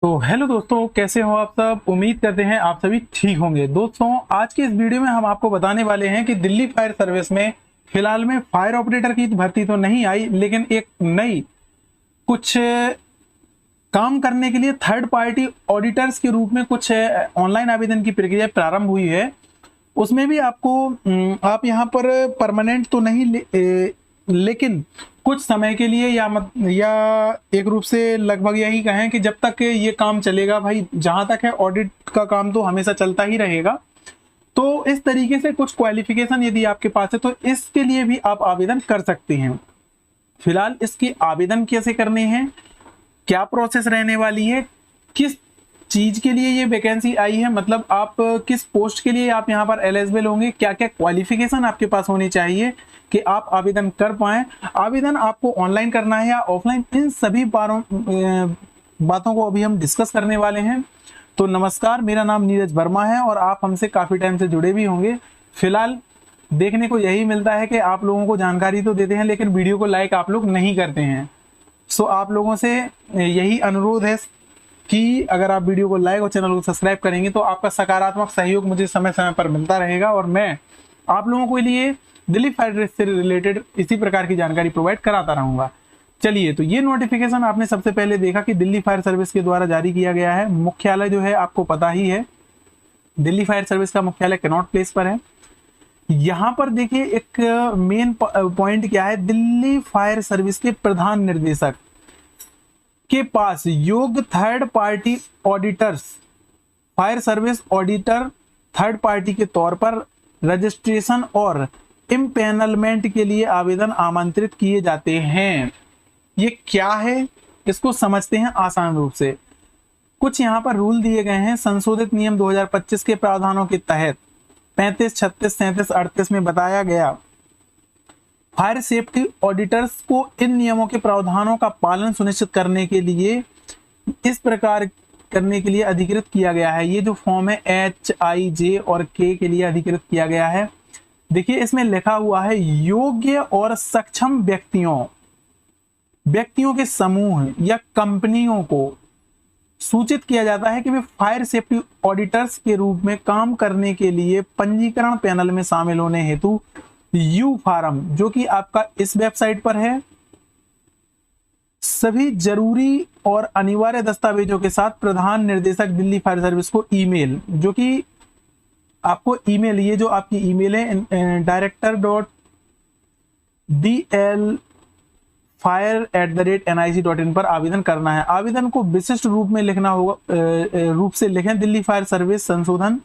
तो हेलो दोस्तों, कैसे हो आप सब। उम्मीद करते हैं आप सभी ठीक होंगे। दोस्तों, आज के इस वीडियो में हम आपको बताने वाले हैं कि दिल्ली फायर सर्विस में फिलहाल में फायर ऑपरेटर की भर्ती तो नहीं आई, लेकिन एक नई कुछ काम करने के लिए थर्ड पार्टी ऑडिटर्स के रूप में कुछ ऑनलाइन आवेदन की प्रक्रिया प्रारंभ हुई है। उसमें भी आपको आप यहाँ पर परमानेंट तो नहीं लेकिन कुछ समय के लिए या एक रूप से लगभग यही कहें कि जब तक ये काम चलेगा भाई, जहां तक है ऑडिट का काम तो हमेशा चलता ही रहेगा। तो इस तरीके से कुछ क्वालिफिकेशन यदि आपके पास है तो इसके लिए भी आप आवेदन कर सकते हैं। फिलहाल इसकी आवेदन कैसे करने हैं, क्या प्रोसेस रहने वाली है, किस चीज के लिए ये वैकेंसी आई है, मतलब आप किस पोस्ट के लिए आप यहाँ पर एलिजिबल होंगे, क्या क्या क्वालिफिकेशन आपके पास होनी चाहिए कि आप आवेदन कर पाए। आवेदन आपको ऑनलाइन करना है या ऑफलाइन, इन सभी बातों को अभी हम डिस्कस करने वाले हैं। तो नमस्कार, मेरा नाम नीरज वर्मा है और आप हमसे काफी टाइम से जुड़े भी होंगे। फिलहाल देखने को यही मिलता है कि आप लोगों को जानकारी तो देते हैं लेकिन वीडियो को लाइक आप लोग नहीं करते हैं। सो आप लोगों से यही अनुरोध है कि अगर आप वीडियो को लाइक और चैनल को सब्सक्राइब करेंगे तो आपका सकारात्मक सहयोग मुझे समय समय पर मिलता रहेगा और मैं आप लोगों के लिए दिल्ली फायर से रिलेटेड इसी प्रकार की जानकारी प्रोवाइड कराता रहूंगा। चलिए, तो ये नोटिफिकेशन आपने सबसे पहले देखा कि दिल्ली फायर सर्विस के द्वारा जारी किया गया है। मुख्यालय जो है आपको पता ही है, दिल्ली फायर सर्विस का मुख्यालय कनॉट प्लेस पर है। यहाँ पर देखिए एक मेन पॉइंट क्या है, दिल्ली फायर सर्विस के प्रधान निर्देशक के पास योग्य third party auditors, fire service auditor third party के तौर पर रजिस्ट्रेशन और इम्पैनलमेंट के लिए आवेदन आमंत्रित किए जाते हैं। ये क्या है, इसको समझते हैं आसान रूप से। कुछ यहाँ पर रूल दिए गए हैं संशोधित नियम 2025 के प्रावधानों के तहत 35, 36, 37, 38 में बताया गया फायर सेफ्टी ऑडिटर्स को इन नियमों के प्रावधानों का पालन सुनिश्चित करने के लिए इस प्रकार करने के लिए अधिकृत किया गया है। ये जो फॉर्म है एच, आई, जे और के लिए अधिकृत किया गया है। देखिए इसमें लिखा हुआ है योग्य और सक्षम व्यक्तियों के समूह या कंपनियों को सूचित किया जाता है कि वे फायर सेफ्टी ऑडिटर्स के रूप में काम करने के लिए पंजीकरण पैनल में शामिल होने हेतु यू फार्म, जो कि आपका इस वेबसाइट पर है, सभी जरूरी और अनिवार्य दस्तावेजों के साथ प्रधान निर्देशक दिल्ली फायर सर्विस को ईमेल, जो कि आपको ईमेल, ये जो आपकी ईमेल है director.dl@nic.in पर आवेदन करना है। आवेदन को विशिष्ट रूप में लिखना होगा, रूप से लिखें दिल्ली फायर सर्विस संशोधन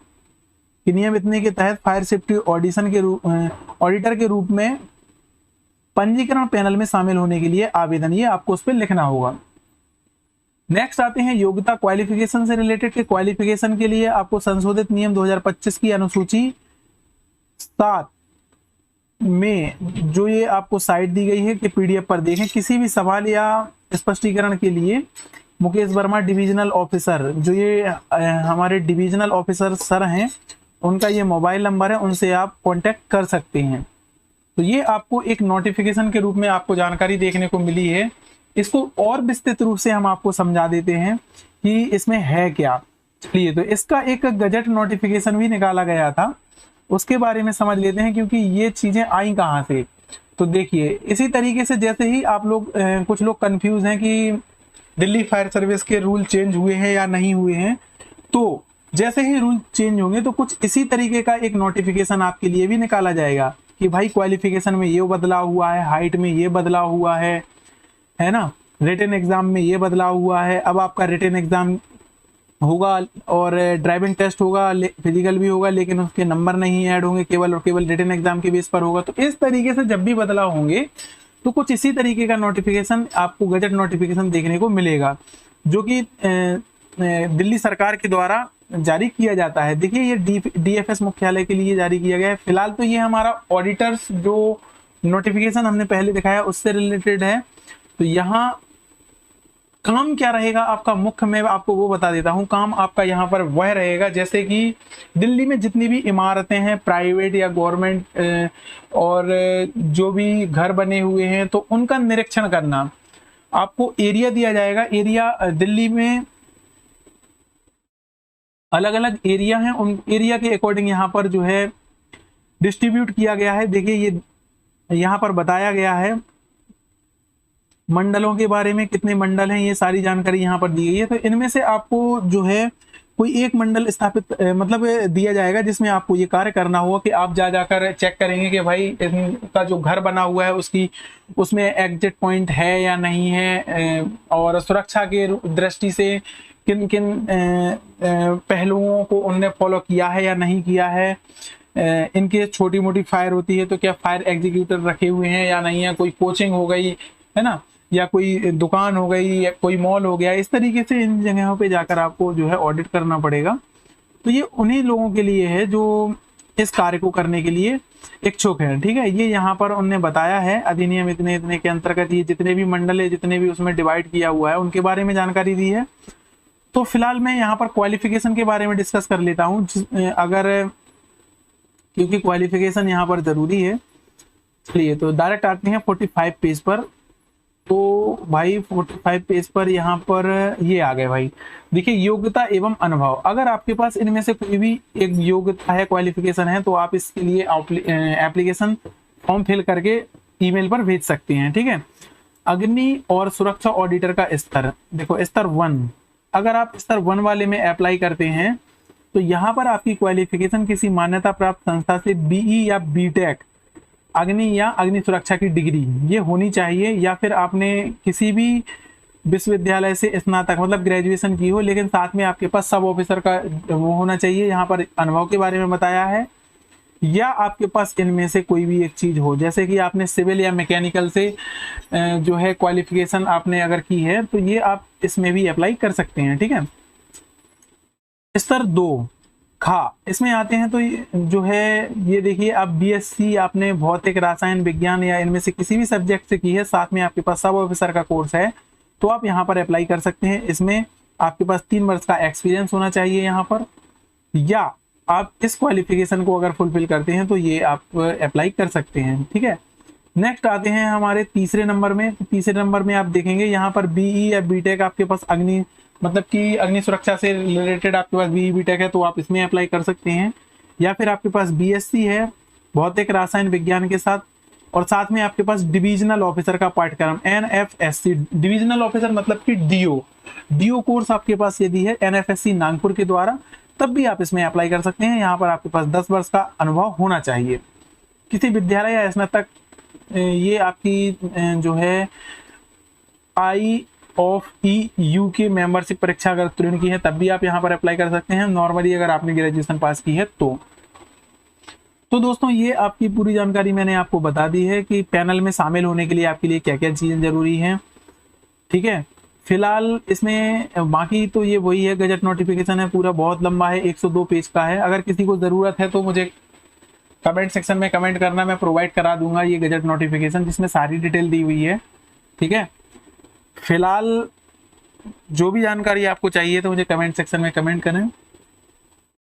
के नियम इतने के तहत फायर सेफ्टी ऑडिटर के रूप में पंजीकरण पैनल में शामिल होने के लिए आवेदन, ये आपको उस पर लिखना होगा। नेक्स्ट आते हैं योग्यता क्वालिफिकेशन से रिलेटेड के क्वालिफिकेशन के लिए आपको संशोधित नियम 2025 की अनुसूची 7 में जो ये आपको साइट दी गई है कि पीडीएफ पर देखें। किसी भी सवाल या स्पष्टीकरण के लिए मुकेश वर्मा डिविजनल ऑफिसर, जो ये हमारे डिविजनल ऑफिसर सर हैं, उनका ये मोबाइल नंबर है, उनसे आप कांटेक्ट कर सकते हैं। तो ये आपको एक नोटिफिकेशन के रूप में आपको जानकारी देखने को मिली है। इसको और विस्तृत रूप से हम आपको समझा देते हैं कि इसमें है क्या। चलिए, तो इसका एक गजट नोटिफिकेशन भी निकाला गया था, उसके बारे में समझ लेते हैं क्योंकि ये चीजें आई कहाँ से। तो देखिए इसी तरीके से जैसे ही आप लोग कुछ लोग कंफ्यूज हैं कि दिल्ली फायर सर्विस के रूल चेंज हुए हैं या नहीं हुए हैं, तो जैसे ही रूल चेंज होंगे तो कुछ इसी तरीके का एक नोटिफिकेशन आपके लिए भी निकाला जाएगा कि भाई क्वालिफिकेशन में ये बदलाव हुआ है, हाइट में ये बदलाव हुआ है ना, रिटन एग्जाम में ये बदलाव हुआ है। अब आपका रिटन एग्जाम होगा और ड्राइविंग टेस्ट होगा, फिजिकल भी होगा, लेकिन उसके नंबर नहीं ऐड होंगे, केवल और केवल रिटन एग्जाम के बेस पर होगा। तो इस तरीके से जब भी बदलाव होंगे तो कुछ इसी तरीके का नोटिफिकेशन आपको गजट नोटिफिकेशन देखने को मिलेगा, जो कि दिल्ली सरकार के द्वारा जारी किया जाता है। देखिए ये डीएफएस मुख्यालय के लिए जारी किया गया है। फिलहाल तो ये हमारा ऑडिटर्स जो नोटिफिकेशन हमने पहले दिखाया उससे रिलेटेड है। तो यहाँ काम क्या रहेगा आपका मुख्य, मैं आपको वो बता देता हूँ। काम आपका यहाँ पर वह रहेगा जैसे कि दिल्ली में जितनी भी इमारतें हैं प्राइवेट या गवर्नमेंट और जो भी घर बने हुए हैं तो उनका निरीक्षण करना। आपको एरिया दिया जाएगा, एरिया दिल्ली में अलग अलग एरिया हैं, उन एरिया के अकॉर्डिंग यहाँ पर जो है डिस्ट्रीब्यूट किया गया है। देखिए ये यहाँ पर बताया गया है मंडलों के बारे में, कितने मंडल हैं ये सारी जानकारी यहाँ पर दी गई है। तो इनमें से आपको जो है कोई एक मंडल स्थापित मतलब दिया जाएगा जिसमें आपको ये कार्य करना होगा कि आप जा जाकर चेक करेंगे कि भाई इनका जो घर बना हुआ है उसकी उसमें एग्जिट पॉइंट है या नहीं है, और सुरक्षा के दृष्टि से किन किन पहलुओं को उनने फॉलो किया है या नहीं किया है। इनके छोटी मोटी फायर होती है तो क्या फायर एग्जीक्यूटर रखे हुए हैं या नहीं है, कोई कोचिंग हो गई है ना, या कोई दुकान हो गई या कोई मॉल हो गया, इस तरीके से इन जगहों पे जाकर आपको जो है ऑडिट करना पड़ेगा। तो ये उन्हीं लोगों के लिए है जो इस कार्य को करने के लिए इच्छुक है, ठीक है। ये यहाँ पर उन्होंने बताया है अधिनियम इतने इतने के अंतर्गत ये जितने भी मंडल है, जितने भी उसमें डिवाइड किया हुआ है, उनके बारे में जानकारी दी है। तो फिलहाल मैं यहाँ पर क्वालिफिकेशन के बारे में डिस्कस कर लेता हूँ, अगर क्योंकि क्वालिफिकेशन यहाँ पर जरूरी है। चलिए तो डायरेक्ट आते हैं 45 पेज पर। तो भाई 45 पेज पर यहाँ पर ये आ गए भाई। देखिए योग्यता एवं अनुभव, अगर आपके पास इनमें से कोई भी एक योग्यता है, क्वालिफिकेशन है, तो आप इसके लिए एप्लीकेशन फॉर्म फिल करके ईमेल पर भेज सकते हैं, ठीक है। अग्नि और सुरक्षा ऑडिटर का स्तर, देखो स्तर 1, अगर आप स्तर 1 वाले में अप्लाई करते हैं तो यहाँ पर आपकी क्वालिफिकेशन किसी मान्यता प्राप्त संस्था से बीई या बीटेक अग्नि या अग्नि सुरक्षा की डिग्री ये होनी चाहिए, या फिर आपने किसी भी विश्वविद्यालय से स्नातक मतलब ग्रेजुएशन की हो, लेकिन साथ में आपके पास सब ऑफिसर का वो होना चाहिए। यहाँ पर अनुभव के बारे में बताया है, या आपके पास इनमें से कोई भी एक चीज हो, जैसे कि आपने सिविल या मैकेनिकल से जो है क्वालिफिकेशन आपने अगर की है तो ये आप इसमें भी अप्लाई कर सकते हैं, ठीक है। स्तर 2 खा, इसमें आते हैं तो जो है ये देखिए आप बीएससी आपने भौतिक रसायन विज्ञान या इनमें से किसी भी सब्जेक्ट से की है, साथ में आपके पास सब ऑफिसर का कोर्स है, तो आप यहाँ पर अप्लाई कर सकते हैं। इसमें आपके पास 3 वर्ष का एक्सपीरियंस होना चाहिए यहाँ पर, या आप इस क्वालिफिकेशन को अगर फुलफिल करते हैं तो ये आप अप्लाई कर सकते हैं, ठीक है। नेक्स्ट आते हैं हमारे तीसरे नंबर में। तो तीसरे नंबर में आप देखेंगे यहाँ पर बीई या बीटेक आपके पास अग्नि मतलब कि अग्नि सुरक्षा से रिलेटेड आपके पास बीई बीटेक है तो आप इसमें अप्लाई कर सकते हैं, या फिर आपके पास बीएससी है भौतिक रसायन विज्ञान के साथ, और साथ में आपके पास डिविजनल ऑफिसर का पाठ्यक्रम एनएफएससी, डिविजनल ऑफिसर मतलब कि डीओ कोर्स आपके पास यदि है एनएफएससी नागपुर के द्वारा, तब भी आप इसमें अप्लाई कर सकते हैं। यहाँ पर आपके पास 10 वर्ष का अनुभव होना चाहिए। किसी विद्यालय या स्नातक ये आपकी जो है IOEU की मेंबरशिप परीक्षा अगर उत्तीर्ण की है तब भी आप यहाँ पर अप्लाई कर सकते हैं, नॉर्मली अगर आपने ग्रेजुएशन पास की है तो दोस्तों ये आपकी पूरी जानकारी मैंने आपको बता दी है कि पैनल में शामिल होने के लिए आपके लिए क्या क्या चीजें जरूरी हैं, ठीक है। फिलहाल इसमें बाकी तो ये वही है, गजट नोटिफिकेशन है, पूरा बहुत लंबा है, 102 पेज का है। अगर किसी को जरूरत है तो मुझे कमेंट सेक्शन में कमेंट करना, मैं प्रोवाइड करा दूंगा ये गजट नोटिफिकेशन जिसमें सारी डिटेल दी हुई है, ठीक है। फिलहाल जो भी जानकारी आपको चाहिए तो मुझे कमेंट सेक्शन में कमेंट करें।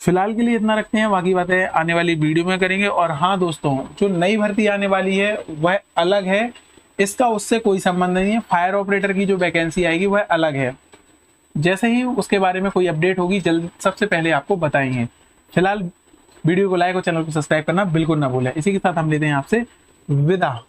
फिलहाल के लिए इतना रखते हैं, बाकी बातें आने वाली वीडियो में करेंगे। और हाँ दोस्तों, जो नई भर्ती आने वाली है वह अलग है, इसका उससे कोई संबंध नहीं है। फायर ऑपरेटर की जो वैकेंसी आएगी वह अलग है, जैसे ही उसके बारे में कोई अपडेट होगी जल्द सबसे पहले आपको बताएंगे। फिलहाल वीडियो को लाइक और चैनल को सब्सक्राइब करना बिल्कुल ना भूलें। इसी के साथ हम लेते हैं आपसे विदा।